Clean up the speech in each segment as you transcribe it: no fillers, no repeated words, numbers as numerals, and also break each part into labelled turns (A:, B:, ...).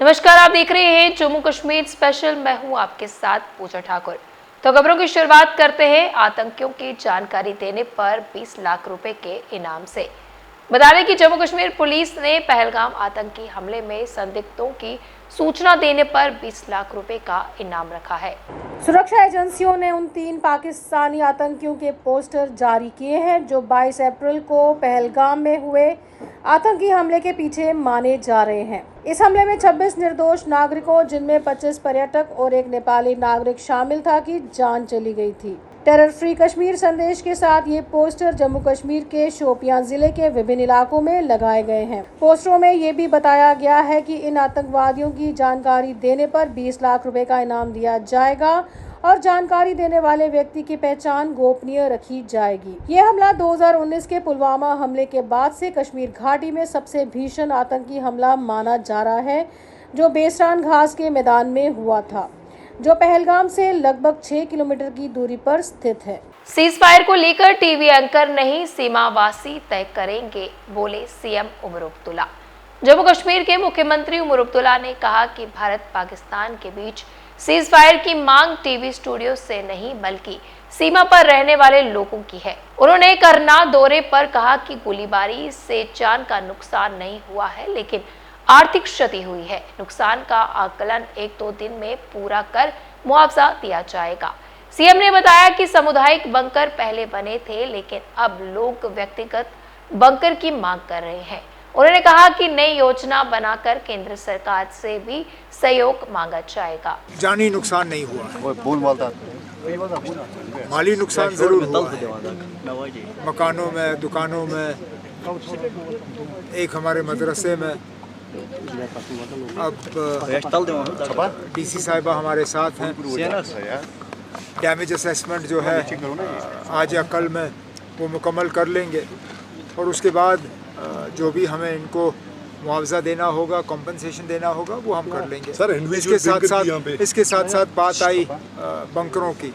A: नमस्कार, आप देख रहे हैं जम्मू कश्मीर स्पेशल। मैं हूं आपके साथ पूजा ठाकुर। तो खबरों की शुरुआत करते हैं आतंकियों की जानकारी देने पर 20 लाख रुपए के इनाम से। बता दें कि जम्मू कश्मीर पुलिस ने पहलगाम आतंकी हमले में संदिग्धों की सूचना देने पर 20 लाख रुपए का इनाम रखा है।
B: सुरक्षा एजेंसियों ने उन 3 पाकिस्तानी आतंकियों के पोस्टर जारी किए हैं जो 22 अप्रैल को पहलगाम में हुए आतंकी हमले के पीछे माने जा रहे हैं। इस हमले में 26 निर्दोष नागरिकों, जिनमें 25 पर्यटक और एक नेपाली नागरिक शामिल था, की जान चली गई थी। टेरर फ्री कश्मीर संदेश के साथ ये पोस्टर जम्मू कश्मीर के शोपियां जिले के विभिन्न इलाकों में लगाए गए हैं। पोस्टरों में ये भी बताया गया है कि इन आतंकवादियों की जानकारी देने पर 20 लाख रुपए का इनाम दिया जाएगा और जानकारी देने वाले व्यक्ति की पहचान गोपनीय रखी जाएगी। ये हमला 2019 के पुलवामा हमले के बाद से कश्मीर घाटी में सबसे भीषण आतंकी हमला माना जा रहा है, जो बेसरान घास के मैदान में हुआ था, जो पहलगाम से लगभग 6 किलोमीटर की दूरी पर स्थित है।
A: सीज फायर को लेकर टीवी एंकर नहीं, सीमावासी तय करेंगे, बोले सीएम उमर अब्दुल्ला। जम्मू कश्मीर के मुख्यमंत्री उमर अब्दुल्ला ने कहा कि भारत पाकिस्तान के बीच सीज फायर की मांग टीवी स्टूडियो से नहीं बल्कि सीमा पर रहने वाले लोगों की है। उन्होंने करनाल दौरे पर कहा कि गोलीबारी से जान का नुकसान नहीं हुआ है, लेकिन आर्थिक क्षति हुई है। नुकसान का आकलन 1-2 दिन में पूरा कर मुआवजा दिया जाएगा। सीएम ने बताया कि सामुदायिक बंकर पहले बने थे, लेकिन अब लोग व्यक्तिगत बंकर की मांग कर रहे हैं। उन्होंने कहा कि नई योजना बनाकर केंद्र सरकार से भी सहयोग मांगा जाएगा।
C: जानी नुकसान नहीं हुआ है, माली नुकसान जरूर हुआ है। मकानों में, दुकानों में, एक हमारे मदरसे में। अब डीसी साहिबा हमारे साथ हैं। डैमेज असेसमेंट जो है आज या कल में वो मुकम्मल कर लेंगे और उसके बाद जो भी हमें इनको मुआवजा देना होगा, कॉम्पनसेशन देना होगा, वो हम कर लेंगे।
D: सर,
C: इसके साथ साथ बात आई बंकरों की।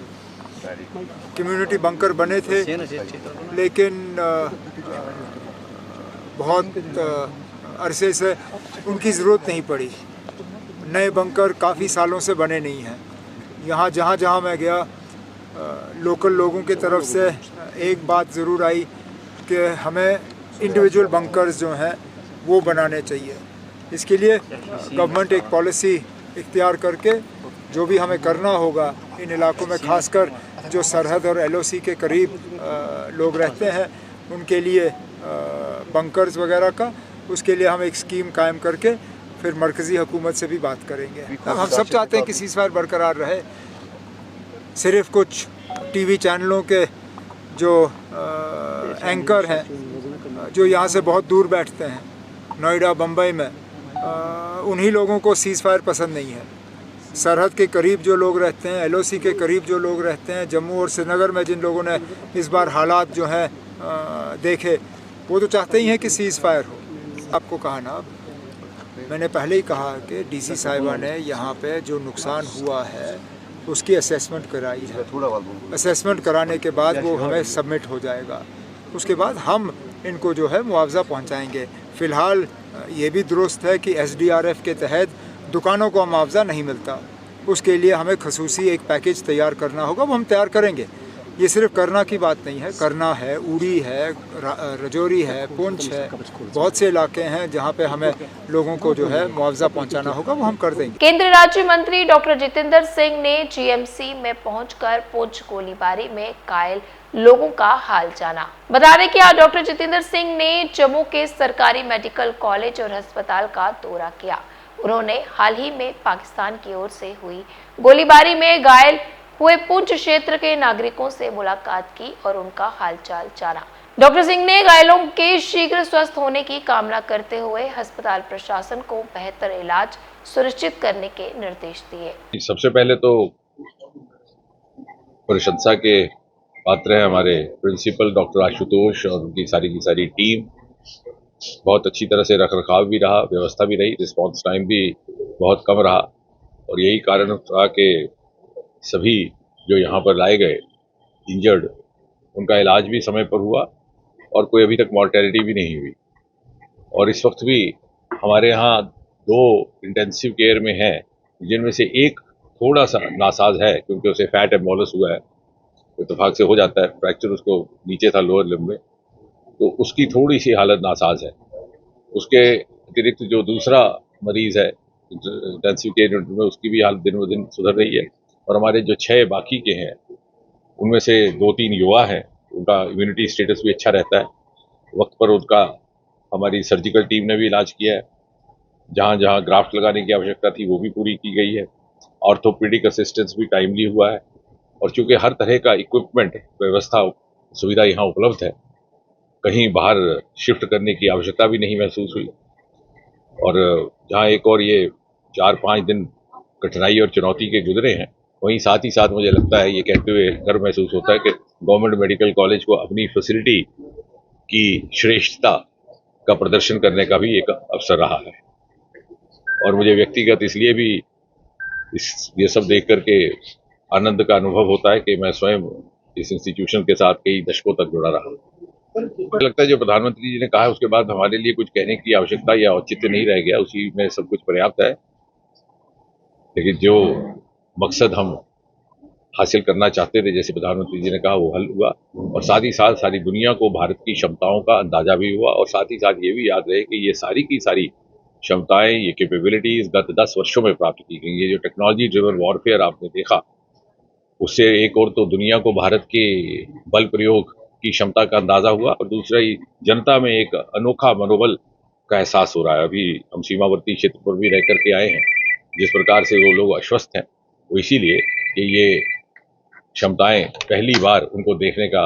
C: कम्युनिटी बंकर बने थे, लेकिन बहुत अरसे से उनकी ज़रूरत नहीं पड़ी। नए बंकर काफ़ी सालों से बने नहीं हैं। यहाँ जहाँ मैं गया, लोकल लोगों की तरफ से एक बात ज़रूर आई कि हमें इंडिविजुअल बंकर्स जो हैं वो बनाने चाहिए। इसके लिए गवर्नमेंट एक पॉलिसी इख्तियार करके जो भी हमें करना होगा इन इलाकों में, खासकर जो सरहद और एलओसी के करीब लोग रहते हैं, उनके लिए बंकर्स वगैरह का, उसके लिए हम एक स्कीम कायम करके फिर मरकज़ी हुकूमत से भी बात करेंगे। अब हम सब चाहते हैं कि सीज़ फायर बरकरार रहे। सिर्फ कुछ टीवी चैनलों के जो एंकर हैं, जो यहाँ से बहुत दूर बैठते हैं, नोएडा, बम्बई में, उन्हीं लोगों को सीज़ फायर पसंद नहीं है। सरहद के करीब जो लोग रहते हैं, एलओसी के करीब जो लोग रहते हैं, जम्मू और श्रीनगर में जिन लोगों ने इस बार हालात जो हैं देखे, वो तो चाहते ही हैं कि सीज़ फायर हो। आपको कहा ना, मैंने पहले ही कहा कि डीसी साहिबा ने यहाँ पे जो नुकसान हुआ है उसकी असेसमेंट कराई है। असेसमेंट कराने के बाद वो हमें सबमिट हो जाएगा। उसके बाद हम इनको जो है मुआवजा पहुँचाएँगे। फ़िलहाल ये भी दुरुस्त है कि SDRF के तहत दुकानों को मुआवजा नहीं मिलता। उसके लिए हमें खसूसी एक पैकेज तैयार करना होगा, वो हम तैयार करेंगे। ये सिर्फ करना की बात नहीं है, करना है। उड़ी है, रजौरी है, पुंछ है, बहुत से इलाके हैं जहाँ पे हमें लोगों को जो है मुआवजा पहुँचाना होगा, वो हम कर देंगे।
A: केंद्रीय राज्य मंत्री डॉक्टर जितेंद्र सिंह ने GMC में पहुंचकर पुंछ गोलीबारी में घायल लोगों का हाल जाना। बता दें कि आज डॉक्टर जितेंद्र सिंह ने जम्मू के सरकारी मेडिकल कॉलेज और अस्पताल का दौरा किया। उन्होंने हाल ही में पाकिस्तान की ओर से हुई गोलीबारी में घायल हुए पुंछ क्षेत्र के नागरिकों से मुलाकात की और उनका हालचाल जाना। डॉक्टर सिंह ने घायलों के शीघ्र स्वस्थ होने की कामना करते हुए अस्पताल प्रशासन को बेहतर इलाज सुनिश्चित करने के निर्देश दिए।
D: सबसे पहले तो प्रशंसा के पात्र हैं हमारे प्रिंसिपल डॉक्टर आशुतोष और उनकी की सारी टीम। बहुत अच्छी तरह से रखरखाव भी रहा, व्यवस्था भी रही, रिस्पांस टाइम भी बहुत कम रहा और यही कारण रहा कि सभी जो यहाँ पर लाए गए इंजर्ड, उनका इलाज भी समय पर हुआ और कोई अभी तक मॉर्टेलिटी भी नहीं हुई। और इस वक्त भी हमारे यहाँ 2 इंटेंसिव केयर में हैं, जिनमें से एक थोड़ा सा नासाज है क्योंकि उसे फैट एम्बोलस हुआ है, इत्तेफाक से हो जाता है, फ्रैक्चर उसको नीचे था लोअर लिम्ब में, तो उसकी थोड़ी सी हालत नासाज है। उसके अतिरिक्त जो दूसरा मरीज है इंटेंसिव केयर यूनिट में, उसकी भी हालत दिन ब दिन सुधर रही है। और हमारे जो 6 बाकी के हैं उनमें से 2-3 युवा हैं, उनका इम्यूनिटी स्टेटस भी अच्छा रहता है। वक्त पर उनका हमारी सर्जिकल टीम ने भी इलाज किया है, जहाँ जहाँ ग्राफ्ट लगाने की आवश्यकता थी वो भी पूरी की गई है। ऑर्थोपेडिक असिस्टेंस भी टाइमली हुआ है, और चूंकि हर तरह का इक्विपमेंट व्यवस्था सुविधा यहाँ उपलब्ध है, कहीं बाहर शिफ्ट करने की आवश्यकता भी नहीं महसूस हुई। और जहाँ एक और ये 4-5 दिन कठिनाई और चुनौती के गुजरे हैं, वहीं साथ ही साथ मुझे लगता है, ये कहते हुए गर्व महसूस होता है कि गवर्नमेंट मेडिकल कॉलेज को अपनी फैसिलिटी की श्रेष्ठता का प्रदर्शन करने का भी एक अवसर रहा है। और मुझे व्यक्तिगत इसलिए भी ये सब देख करके आनंद का अनुभव होता है कि मैं स्वयं इस इंस्टीट्यूशन के साथ कई दशकों तक जुड़ा रहा। मुझे लगता है जो प्रधानमंत्री जी ने कहा है उसके बाद हमारे लिए कुछ कहने की आवश्यकता या औचित्य नहीं रह गया, उसी में सब कुछ पर्याप्त है। लेकिन जो मकसद हम हासिल करना चाहते थे, जैसे प्रधानमंत्री जी ने कहा, वो हल हुआ, और साथ ही साथ सारी दुनिया को भारत की क्षमताओं का अंदाजा भी हुआ। और साथ ही साथ ये भी याद रहे कि ये सारी की सारी क्षमताएं, ये कैपेबिलिटीज गत 10 वर्षों में प्राप्त की गई। ये जो टेक्नोलॉजी ड्रिवन वॉरफेयर आपने देखा, उससे एक और तो दुनिया को भारत के बल प्रयोग की क्षमता का अंदाजा हुआ, और दूसरा ही जनता में एक अनोखा मनोबल का एहसास हो रहा है। अभी हम सीमावर्ती क्षेत्र पर भी रह करके आए हैं, जिस प्रकार से वो लोग आश्वस्त हैं, वो इसीलिए कि ये क्षमताएं पहली बार उनको देखने का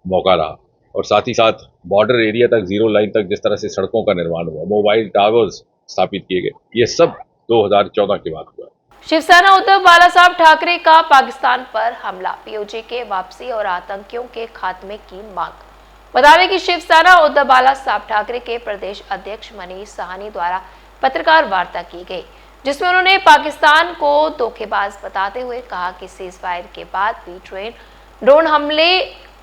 D: मौका रहा। और साथ ही साथ बॉर्डर एरिया तक, जीरो लाइन तक जिस तरह से सड़कों का निर्माण हुआ, मोबाइल टावर्स स्थापित किए गए, ये सब 2014 के बाद हुआ।
A: शिवसेना उद्धव बालासाहब ठाकरे का पाकिस्तान पर हमला, पीओजे के वापसी और आतंकियों के खात्मे की मांग। बता दें कि शिवसेना उद्धव बालासाहब ठाकरे के प्रदेश अध्यक्ष मनीष साहनी द्वारा पत्रकार वार्ता की गई, जिसमें उन्होंने पाकिस्तान को धोखेबाज बताते हुए कहा कि सीज फायर के बाद भी ड्रोन हमले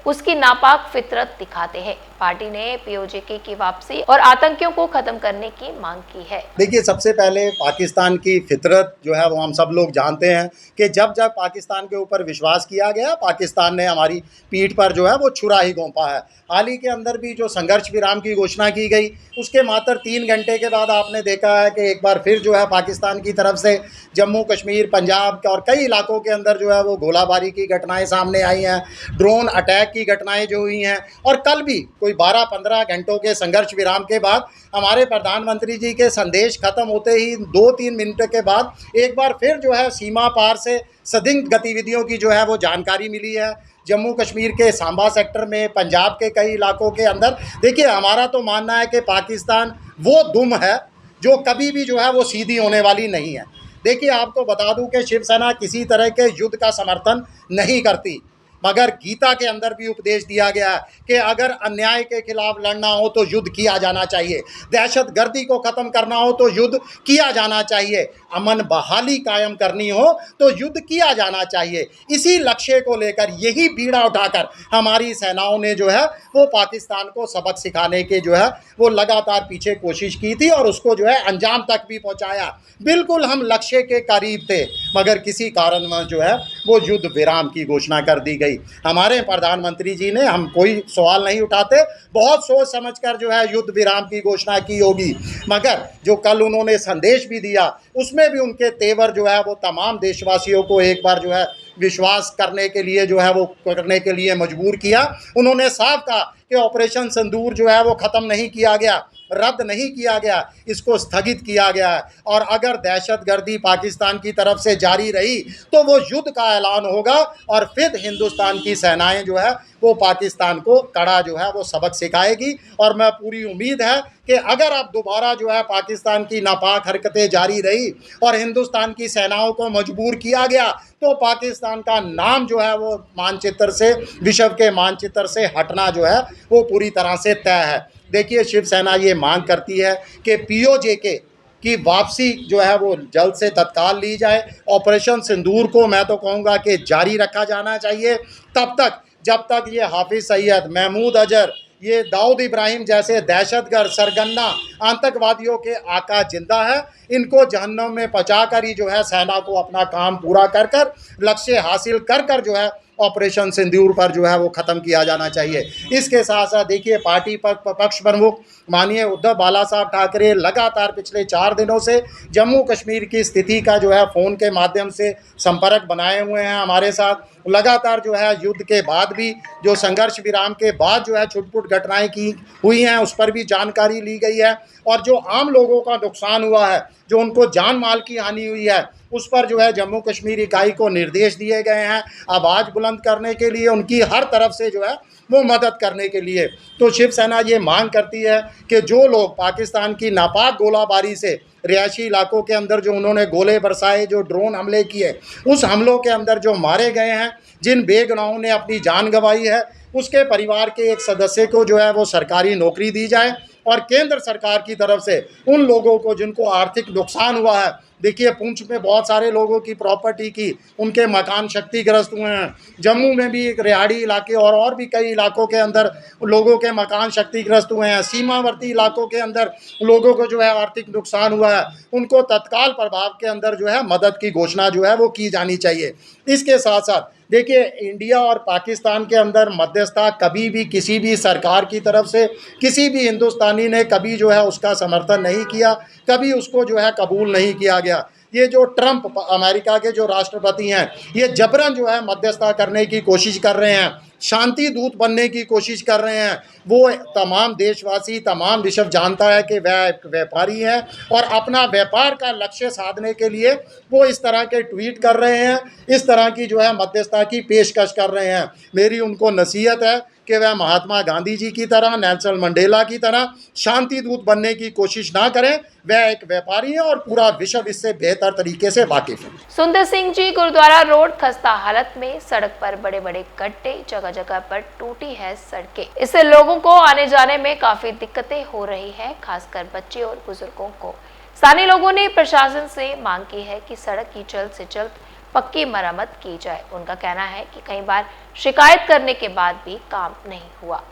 A: उसकी नापाक फितरत दिखाते हैं। पार्टी ने पीओजे की वापसी और आतंकियों को खत्म करने की मांग की है।
E: देखिए, सबसे पहले पाकिस्तान की फितरत जो है वो हम सब लोग जानते हैं कि जब जब पाकिस्तान के ऊपर विश्वास किया गया, पाकिस्तान ने हमारी पीठ पर जो है वो छुरा ही घोंपा है। हाल ही के अंदर भी जो संघर्ष विराम की घोषणा की गई, उसके मात्र 3 घंटे के बाद आपने देखा है कि एक बार फिर जो है पाकिस्तान की तरफ से जम्मू कश्मीर, पंजाब और कई इलाकों के अंदर जो है वो गोलाबारी की घटनाएं सामने आई हैं, ड्रोन अटैक की घटनाएं जो हुई हैं। और कल भी कोई 12-15 घंटों के संघर्ष विराम के बाद हमारे प्रधानमंत्री जी के संदेश खत्म होते ही 2-3 मिनट के बाद एक बार फिर जो है सीमा पार से संदिग्ध गतिविधियों की जो है वो जानकारी मिली है। जम्मू कश्मीर के सांबा सेक्टर में, पंजाब के कई इलाकों के अंदर। देखिए, हमारा तो मानना है कि पाकिस्तान वो दुम है जो कभी भी जो है वो सीधी होने वाली नहीं है। देखिए, आपको बता दूं कि शिवसेना किसी तरह के युद्ध का समर्थन नहीं करती, मगर गीता के अंदर भी उपदेश दिया गया है कि अगर अन्याय के खिलाफ लड़ना हो तो युद्ध किया जाना चाहिए, दहशतगर्दी को ख़त्म करना हो तो युद्ध किया जाना चाहिए, अमन बहाली कायम करनी हो तो युद्ध किया जाना चाहिए। इसी लक्ष्य को लेकर, यही बीड़ा उठाकर हमारी सेनाओं ने जो है वो पाकिस्तान को सबक सिखाने के जो है वो लगातार पीछे कोशिश की थी और उसको जो है अंजाम तक भी पहुंचाया। बिल्कुल हम लक्ष्य के करीब थे, मगर किसी कारणवश जो है वो युद्ध विराम की घोषणा कर दी गई। हमारे प्रधानमंत्री जी ने, हम कोई सवाल नहीं उठाते, बहुत सोच समझकर जो है युद्ध विराम की घोषणा की होगी, मगर जो कल उन्होंने संदेश भी दिया उसमें भी उनके तेवर जो है वो तमाम देशवासियों को एक बार जो है विश्वास करने के लिए जो है वो करने के लिए मजबूर किया। उन्होंने साफ कहा कि ऑपरेशन सिंदूर जो है वो ख़त्म नहीं किया गया, रद्द नहीं किया गया, इसको स्थगित किया गया है। और अगर दहशतगर्दी पाकिस्तान की तरफ से जारी रही तो वो युद्ध का ऐलान होगा और फिर हिंदुस्तान की सेनाएं जो है वो पाकिस्तान को कड़ा जो है वो सबक सिखाएगी। और मैं पूरी उम्मीद है कि अगर अब दोबारा जो है पाकिस्तान की नापाक हरकतें जारी रही और हिंदुस्तान की सेनाओं को मजबूर किया गया तो पाकिस्तान का नाम जो है वो मानचित्र से, विश्व के मानचित्र से हटना जो है वो पूरी तरह से तय है। देखिए, शिवसेना ये मांग करती है कि पीओजे की वापसी जो है वो जल्द से तत्काल ली जाए। ऑपरेशन सिंदूर को मैं तो कहूँगा कि जारी रखा जाना चाहिए तब तक जब तक ये हाफिज़ सईद, महमूद अजहर, ये दाऊद इब्राहिम जैसे दहशतगर्द सरगना आतंकवादियों के आका जिंदा है। इनको जहन्नम में पहुंचाकर ही जो है सेना को अपना काम पूरा कर कर लक्ष्य हासिल कर कर जो है ऑपरेशन सिंदूर पर जो है वो ख़त्म किया जाना चाहिए। इसके साथ साथ देखिए पार्टी पक्ष प्रमुख माननीय उद्धव बाला साहब ठाकरे लगातार पिछले 4 दिनों से जम्मू कश्मीर की स्थिति का जो है फ़ोन के माध्यम से संपर्क बनाए हुए हैं हमारे साथ। लगातार जो है युद्ध के बाद भी जो संघर्ष विराम के बाद जो है छुटपुट घटनाएं की हुई हैं उस पर भी जानकारी ली गई है, और जो आम लोगों का नुकसान हुआ है, जो उनको जान माल की हानि हुई है, उस पर जो है जम्मू कश्मीर इकाई को निर्देश दिए गए हैं आवाज़ बुलंद करने के लिए, उनकी हर तरफ से जो है वो मदद करने के लिए। तो शिवसेना ये मांग करती है कि जो लोग पाकिस्तान की नापाक गोलाबारी से रिहायशी इलाकों के अंदर जो उन्होंने गोले बरसाए, जो ड्रोन हमले किए, उस हमलों के अंदर जो मारे गए हैं, जिन बेगुनाहों ने अपनी जान गंवाई है, उसके परिवार के एक सदस्य को जो है वो सरकारी नौकरी दी जाए, और केंद्र सरकार की तरफ से उन लोगों को जिनको आर्थिक नुकसान हुआ है, देखिए पुंछ में बहुत सारे लोगों की प्रॉपर्टी की उनके मकान क्षतिग्रस्त हुए हैं, जम्मू में भी एक रिहाड़ी इलाके और भी कई इलाकों के अंदर लोगों के मकान क्षतिग्रस्त हुए हैं, सीमावर्ती इलाकों के अंदर लोगों को जो है आर्थिक नुकसान हुआ है, उनको तत्काल प्रभाव के अंदर जो है मदद की घोषणा जो है वो की जानी चाहिए। इसके साथ साथ देखिए इंडिया और पाकिस्तान के अंदर मध्यस्थता कभी भी किसी भी सरकार की तरफ से किसी भी हिंदुस्तानी ने कभी जो है उसका समर्थन नहीं किया, कभी उसको जो है कबूल नहीं किया गया। ये जो ट्रंप अमेरिका के जो राष्ट्रपति हैं, ये जबरन जो है मध्यस्थता करने की कोशिश कर रहे हैं, शांति दूत बनने की कोशिश कर रहे हैं। वो तमाम देशवासी, तमाम विश्व जानता है कि वह एक व्यापारी हैं, और अपना व्यापार का लक्ष्य साधने के लिए वो इस तरह के ट्वीट कर रहे हैं, इस तरह की जो है मध्यस्थता की पेशकश कर रहे हैं। मेरी उनको नसीहत है कि वह महात्मा गांधी जी की तरह, नेल्सन मंडेला की तरह शांति दूत बनने की कोशिश ना करें। वह एक व्यापारी है और पूरा विश्व इससे बेहतर तरीके से वाकिफ है।
A: सुंदर सिंह जी गुरुद्वारा रोड खस्ता हालत में, सड़क पर बड़े बड़े गड्ढे, जगह जगह पर टूटी है सड़कें। इससे लोगों को आने जाने में काफी दिक्कतें हो रही है, खासकर बच्चे और बुजुर्गों को। स्थानीय लोगों ने प्रशासन से मांग की है कि सड़क की जल्द से जल्द पक्की मरम्मत की जाए। उनका कहना है कि कई बार शिकायत करने के बाद भी काम नहीं हुआ।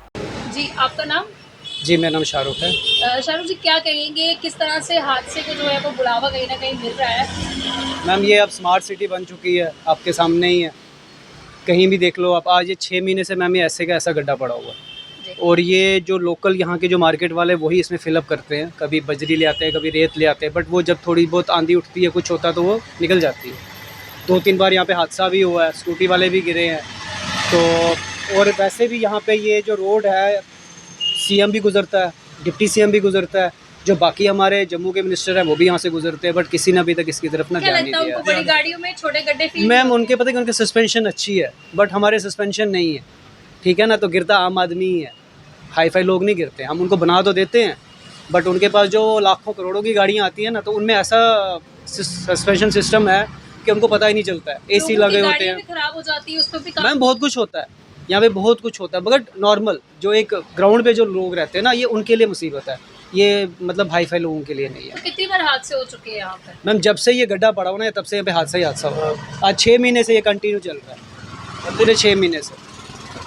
F: जी, आपका नाम?
G: जी, मेरा नाम शाहरुख है।
F: शाहरुख जी, क्या कहेंगे, किस तरह से हादसे को जो है वो बुलावा कहीं ना कहीं मिल रहा है?
G: मैम, ये अब स्मार्ट सिटी बन चुकी है, आपके सामने ही है, कहीं भी देख लो आप। आज ये 6 महीने से मैम ये ऐसे का ऐसा गड्ढा पड़ा हुआ है, और ये जो लोकल यहाँ के जो मार्केट वाले वही इसमें फिलअप करते हैं। कभी बजरी ले आते हैं, कभी रेत ले आते हैं, बट वो जब थोड़ी बहुत आंधी उठती है, कुछ होता है तो वो निकल जाती है। 2-3 बार यहाँ पे हादसा भी हुआ है, स्कूटी वाले भी गिरे हैं। तो और वैसे भी यहाँ पे ये जो रोड है, सीएम भी गुजरता है, डिप्टी सीएम भी गुजरता है, जो बाकी हमारे जम्मू के मिनिस्टर हैं वो भी यहाँ से गुजरते हैं, बट किसी ने अभी तक इसकी तरफ ना ध्यान नहीं दिया।
F: उनको बड़ी गाड़ियों में छोटे गड्ढे फील
G: मैम, उनके पता है कि उनकी सस्पेंशन अच्छी है, बट हमारे सस्पेंशन नहीं है, ठीक है ना। तो गिरता आम आदमी ही है, हाई फाई लोग नहीं गिरते। हम उनको बना तो देते हैं, बट उनके पास जो लाखों करोड़ों की गाड़ियाँ आती हैं ना, तो उनमें ऐसा सस्पेंशन सिस्टम है कि उनको पता ही नहीं चलता है। एसी लगे होते हैं,
F: खराब हो जाती है, उस पर भी
G: मैम बहुत कुछ होता है यहाँ पे, बहुत कुछ होता है। बट नॉर्मल जो एक ग्राउंड पे जो लोग रहते हैं ना, ये उनके लिए मुसीबत है, ये मतलब हाई फाई लोगों के लिए नहीं है।
F: तो कितनी बार हादसे हो चुके हैं यहाँ पे?
G: मैम, जब से ये गड्ढा पड़ा हुआ ना, तब से यहाँ पे हादसा ही हादसा हुआ है। आज 6 महीने से ये कंटिन्यू चल रहा है, पूरे 6 महीने से।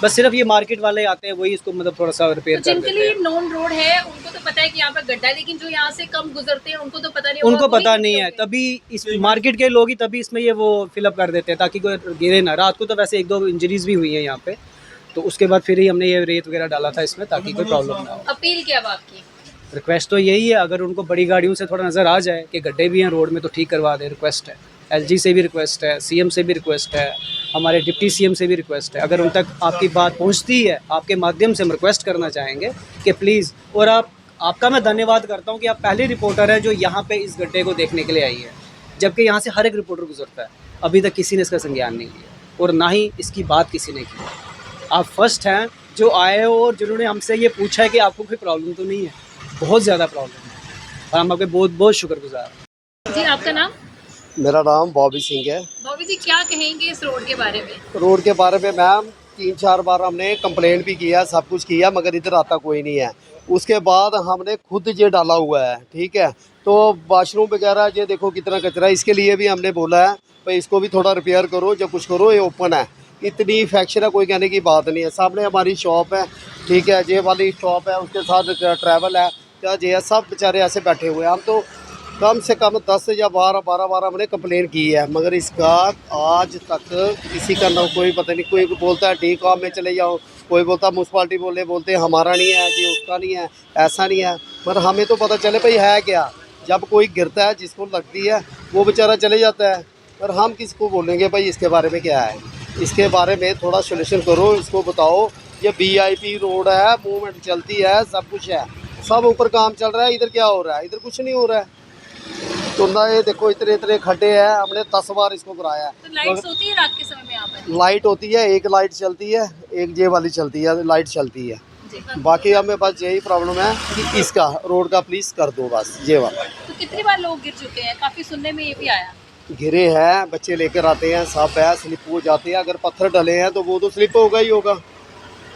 G: बस सिर्फ ये मार्केट वाले आते हैं, वही इसको मतलब थोड़ा सा रिपेयर कर देते हैं।
F: जिनके लिए नॉन रोड है उनको तो पता है कि यहाँ पे गड्ढा है, लेकिन जो यहाँ से कम गुजरते हैं उनको तो पता नहीं,
G: उनको पता नहीं है। तभी इस मार्केट के लोग ही तभी इसमें ये वो फिलअप कर देते हैं ताकि कोई गिरे ना। रात को तो वैसे 1-2 इंजरीज भी हुई हैं यहाँ पे, तो उसके बाद फिर ही हमने ये रेत वगैरह डाला था इसमें ताकि कोई प्रॉब्लम ना हो।
F: अपील क्या आपकी?
G: रिक्वेस्ट तो यही है, अगर उनको बड़ी गाड़ियों से थोड़ा नज़र आ जाए कि गड्ढे भी हैं रोड में तो ठीक करवा दे। रिक्वेस्ट है, एलजी से भी रिक्वेस्ट है, सीएम से भी रिक्वेस्ट है, हमारे डिप्टी सीएम से भी रिक्वेस्ट है। अगर उन तक आपकी बात पहुंचती है, आपके माध्यम से हम रिक्वेस्ट करना चाहेंगे कि प्लीज़। और आपका मैं धन्यवाद करता हूं कि आप पहले रिपोर्टर हैं जो यहाँ पे इस गड्ढे को देखने के लिए आई है, जबकि यहाँ से हर एक रिपोर्टर गुजरता है। अभी तक किसी ने इसका संज्ञान नहीं लिया और ना ही इसकी बात किसी ने की। आप फर्स्ट हैं जो आए हो और जिन्होंने हमसे ये पूछा है कि आपको कोई प्रॉब्लम तो नहीं है। बहुत ज़्यादा प्रॉब्लम है और हम आपके बहुत बहुत शुक्रगुजार हैं।
F: जी, आपका नाम?
H: मेरा नाम बॉबी सिंह है।
F: बॉबी जी, क्या कहेंगे इस रोड के बारे में?
H: रोड के बारे में मैम 3-4 बार हमने कंप्लेंट भी किया, सब कुछ किया, मगर इधर आता कोई नहीं है। उसके बाद हमने खुद ये डाला हुआ है, ठीक है। तो वाशरूम वगैरह ये देखो कितना कचरा है, इसके लिए भी हमने बोला है भाई इसको भी थोड़ा रिपेयर करो, जब कुछ करो, ये ओपन है। इतनी इन्फेक्शन है, कोई कहने की बात नहीं है। सामने हमारी शॉप है, ठीक है, जे वाली शॉप है, उसके साथ ट्रैवल है, क्या जे है, सब बेचारे ऐसे बैठे हुए हैं। हम तो कम से कम 10 या 12 बार हमने कंप्लेन की है, मगर इसका आज तक किसी का ना कोई पता नहीं। कोई बोलता है डी कॉम में चले जाओ, कोई बोलता है म्यूनसिपाल्टी बोलते हैं हमारा नहीं है जी, उसका नहीं है, ऐसा नहीं है। मगर हमें तो पता चले भाई है क्या। जब कोई गिरता है, जिसको लगती है, वो बेचारा चले जाता है, पर हम किसको बोलेंगे भाई इसके बारे में क्या है। इसके बारे में थोड़ा सोल्यूशन करो, इसको बताओ। ये VIP रोड है, मूवमेंट चलती है, सब कुछ है, सब ऊपर काम चल रहा है, इधर क्या हो रहा है? इधर कुछ नहीं हो रहा है। तो ना ये देखो इतने खड्डे हैं, हमने 10 बार इसको कराया है।
F: तो लाइट्स होती है रात के समय में यहाँ पर?
H: लाइट होती है, एक लाइट चलती है, एक जे वाली चलती है, लाइट चलती है। बाकी हमें बस यही प्रॉब्लम है कि इसका रोड का प्लीज कर दो, बस ये वाला।
F: तो कितनी बार लोग गिर चुके हैं? काफी सुनने में ये भी आया।
H: गिरे हैं, बच्चे लेकर आते हैं, सब है, स्लिप हो जाते हैं। अगर पत्थर डले हैं तो वो तो स्लिप होगा ही होगा।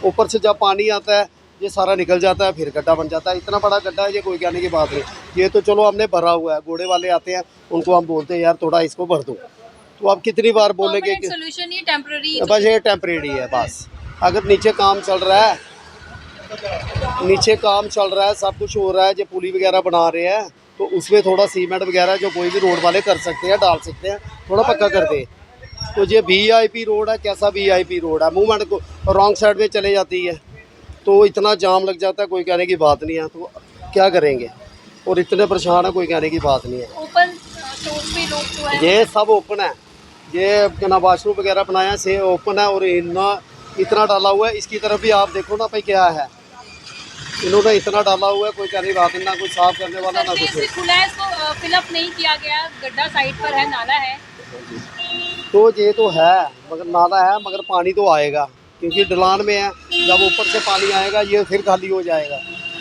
H: ऊपर से जब पानी आता है, ये सारा निकल जाता है, फिर गड्ढा बन जाता है। इतना बड़ा गड्ढा है, ये कोई कहने की बात नहीं। ये तो चलो हमने भरा हुआ है, घोड़े वाले आते हैं, उनको हम बोलते हैं यार थोड़ा इसको भर दो। तो आप कितनी बार बोलेंगे कि
F: सोल्यूशन ये टेम्पररी?
H: बस ये टेम्परेरी है बस। अगर नीचे काम चल रहा है, सब कुछ हो रहा है, जो पुली वगैरह बना रहे हैं, तो उसमें थोड़ा सीमेंट वगैरह जो कोई भी रोड वाले कर सकते हैं, डाल सकते हैं, थोड़ा पक्का कर दे। तो ये VIP रोड है, कैसा VIP रोड है, मूवमेंट को रॉन्ग साइड में चले जाती है, तो इतना जाम लग जाता है, कोई कहने की बात नहीं है। तो क्या करेंगे, और इतने परेशान है, कोई कहने की बात नहीं है।
F: ओपन सोर्स पे लोग जो है,
H: ये सब ओपन है, ये क्या ना वाशरूम वगैरह बनाया से ओपन है, और इतना डाला हुआ है। इसकी तरफ भी आप देखो ना भाई क्या है, इन्होंने इतना डाला हुआ है, कोई कहने की बात नहीं, ना कोई साफ करने वाला ना कुछ।
F: खुला है, इसको फिलअप नहीं किया गया, गड्ढा साइड पर है, नाला है।
H: तो ये तो है, मगर नाला है, मगर पानी तो आएगा, क्योंकि ढलान में है। जब ऊपर से पानी आएगा, ये फिर खाली हो जाएगा।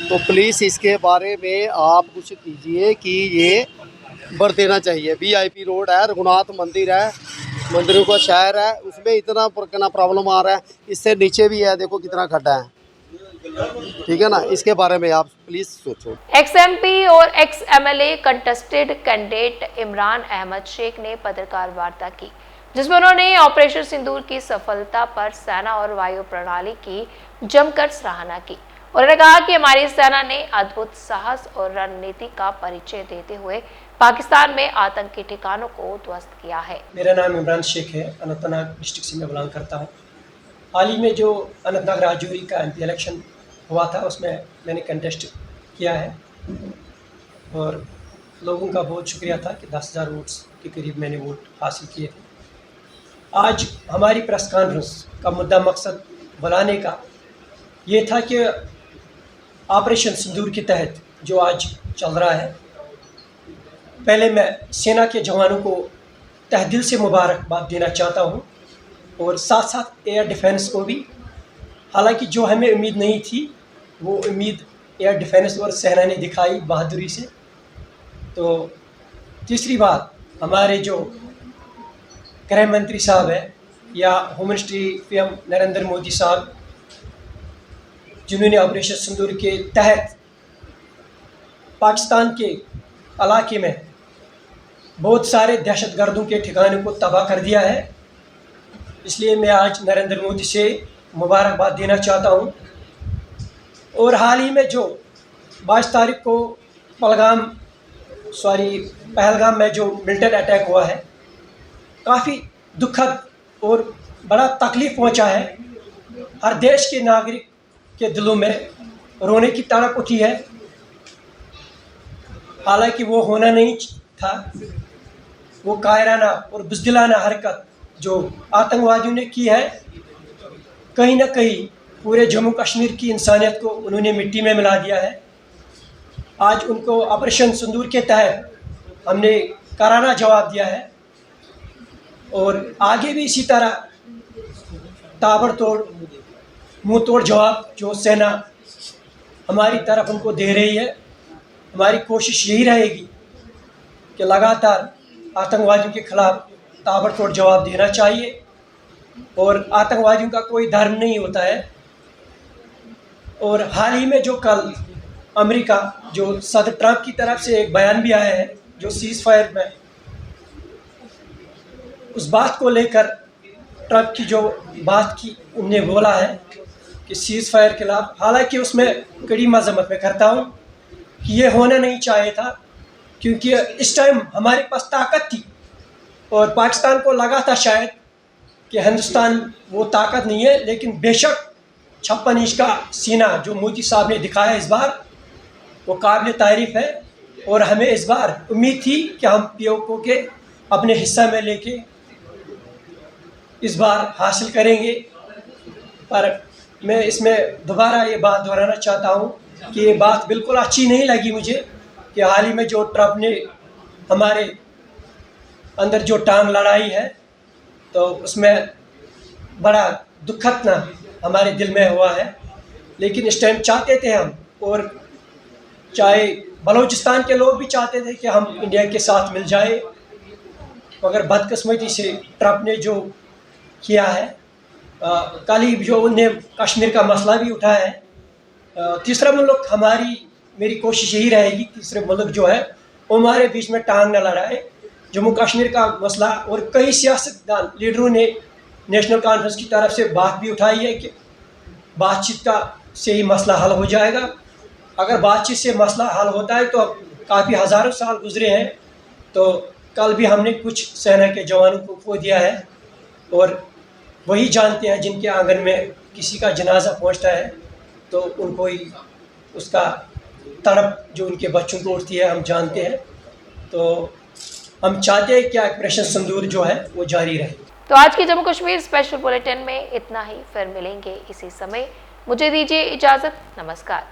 H: तो प्लीज़ इसके बारे में आप कुछ कीजिए कि ये भर देना चाहिए। VIP रोड है, रघुनाथ मंदिर है, मंदिरों का शहर है, उसमें इतना प्रॉब्लम आ रहा है। इससे नीचे भी है, देखो कितना खड्डा है, ठीक है ना। इसके बारे में आप प्लीज़ सोचो।
A: XMP और XMLA contested candidate Imran Ahmed Sheikh ने पत्रकार वार्ता की, जिसमें उन्होंने ऑपरेशन सिंदूर की सफलता पर सेना और वायु प्रणाली की जमकर सराहना की। उन्होंने कहा कि हमारी सेना ने अद्भुत साहस और रणनीति का परिचय देते हुए पाकिस्तान में आतंकी ठिकानों को ध्वस्त किया है।
I: मेरा नाम इमरान शेख है, अनंतनाग डिस्ट्रिक्ट से मैं बिलोंग करता हूँ। हाल ही में जो अनंतनाग राजौरी का MP इलेक्शन हुआ था, उसमें मैंने कंटेस्ट किया है, और लोगों का बहुत शुक्रिया था कि 10,000 वोट्स के करीब मैंने वोट हासिल किए थे। आज हमारी प्रेस कॉन्फ्रेंस का मुद्दा मकसद बुलाने का ये था कि ऑपरेशन सिंदूर के तहत जो आज चल रहा है, पहले मैं सेना के जवानों को तहे दिल से मुबारकबाद देना चाहता हूँ, और साथ साथ एयर डिफेंस को भी। हालांकि जो हमें उम्मीद नहीं थी, वो उम्मीद एयर डिफेंस और सेना ने दिखाई बहादुरी से। तो तीसरी बात, हमारे जो गृह मंत्री साहब है या home ministry PM Narendra Modi साहब, जिन्होंने ऑपरेशन सिंदूर के तहत पाकिस्तान के इलाके में बहुत सारे दहशतगर्दों के ठिकानों को तबाह कर दिया है, इसलिए मैं आज नरेंद्र मोदी से मुबारकबाद देना चाहता हूं। और हाल ही में जो 22 तारीख को पहलगाम में जो मिलिटेंट अटैक हुआ है, काफ़ी दुखद और बड़ा तकलीफ़ पहुंचा है। हर देश के नागरिक के दिलों में रोने की तड़प उठी है। हालांकि वो होना नहीं था, वो कायराना और बुज़दिलाना हरकत जो आतंकवादियों ने की है, कहीं ना कहीं पूरे जम्मू कश्मीर की इंसानियत को उन्होंने मिट्टी में मिला दिया है। आज उनको ऑपरेशन सिंदूर के तहत हमने करारा जवाब दिया है, और आगे भी इसी तरह ताबड़तोड़ मुंह तोड़ जवाब जो सेना हमारी तरफ उनको दे रही है। हमारी कोशिश यही रहेगी कि लगातार आतंकवादियों के खिलाफ ताबड़तोड़ जवाब देना चाहिए, और आतंकवादियों का कोई धर्म नहीं होता है। और हाल ही में जो कल अमेरिका, जो सदर ट्रंप की तरफ से एक बयान भी आया है, जो सीज़ फायर में, उस बात को लेकर ट्रंप की जो बात की उनने बोला है कि सीज़ फायर के खिलाफ, हालांकि उसमें कड़ी मजम्मत में करता हूँ कि ये होना नहीं चाहिए था, क्योंकि इस टाइम हमारे पास ताकत थी और पाकिस्तान को लगा था शायद कि हिंदुस्तान वो ताकत नहीं है, लेकिन बेशक 56 इंच का सीना जो मोदी साहब ने दिखाया इस बार, वो काबिल तारीफ़ है। और हमें इस बार उम्मीद थी कि हम POK के अपने हिस्सा में लेके इस बार हासिल करेंगे, पर मैं इसमें दोबारा ये बात दोहराना चाहता हूँ कि ये बात बिल्कुल अच्छी नहीं लगी मुझे कि हाल ही में जो ट्रंप ने हमारे अंदर जो टांग लड़ाई है, तो उसमें बड़ा दुखद ना हमारे दिल में हुआ है। लेकिन इस टाइम चाहते थे हम, और चाहे बलूचिस्तान के लोग भी चाहते थे कि हम इंडिया के साथ मिल जाए, मगर बदकिस्मती से ट्रंप ने जो किया है, कल ही जो उनने कश्मीर का मसला भी उठाया है। तीसरा मुल्क मेरी कोशिश यही रहेगी, तीसरे मुल्क जो है वो हमारे बीच में टांग न लड़ाए। जम्मू कश्मीर का मसला, और कई सियासतदान लीडरों ने नेशनल कॉन्फ्रेंस की तरफ से बात भी उठाई है कि बातचीत से ही मसला हल हो जाएगा। अगर बातचीत से मसला हल होता है तो काफ़ी हज़ारों साल गुजरे हैं, तो कल भी हमने कुछ सेना के जवानों को खो दिया है, और वही जानते हैं जिनके आंगन में किसी का जनाजा पहुंचता है तो उनको ही उसका तड़प जो उनके बच्चों को उठती है हम जानते हैं। तो हम चाहते हैं कि ऑपरेशन सिंदूर जो है वो जारी रहे।
A: तो आज के जम्मू कश्मीर स्पेशल बुलेटिन में इतना ही, फिर मिलेंगे इसी समय। मुझे दीजिए इजाजत, नमस्कार।